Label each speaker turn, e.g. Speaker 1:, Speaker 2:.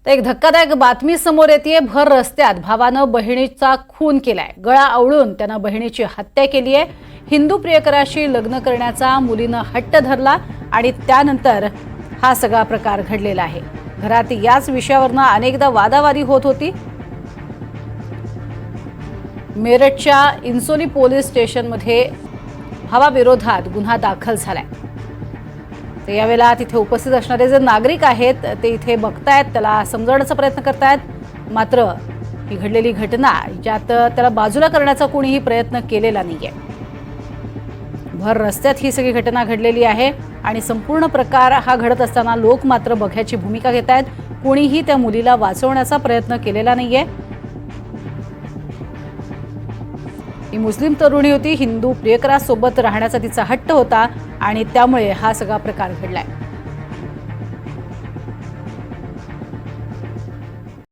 Speaker 1: तर एक धक्कादायक बातमी समोर येते। भर रस्त्यात भावानं बहिणीचा खून केलाय। गळा आवळून त्यानं बहिणीची हत्या केली आहे। हिंदू प्रियकराशी लग्न करण्याचा मुलीनं हट्ट धरला आणि त्यानंतर हा सगळा प्रकार घडलेला आहे। घरात याच विषयावरनं अनेकदा वादावादी होत होती। मेरठच्या इंसोली पोलीस स्टेशनमध्ये भावाविरोधात गुन्हा दाखल झालाय। तर यावेळेला तिथे उपस्थित असणारे जे नागरिक आहेत ते इथे बघतायत, त्याला समजवण्याचा प्रयत्न करतायत। मात्र ही घडलेली घटना ज्यात त्याला बाजूला करण्याचा कोणीही प्रयत्न केलेला नाहीये। भर रस्त्यात ही सगळी घटना घडलेली आहे आणि संपूर्ण प्रकार हा घडत असताना लोक मात्र बघ्याची भूमिका घेत आहेत। कोणीही त्या मुलीला वाचवण्याचा प्रयत्न केलेला नाहीये। ही मुस्लिम तरुणी होती, हिंदू प्रियकरासोबत राहण्याचा तिचा हट्ट होता आणि त्यामुळे हा सगळा प्रकार घडलाय।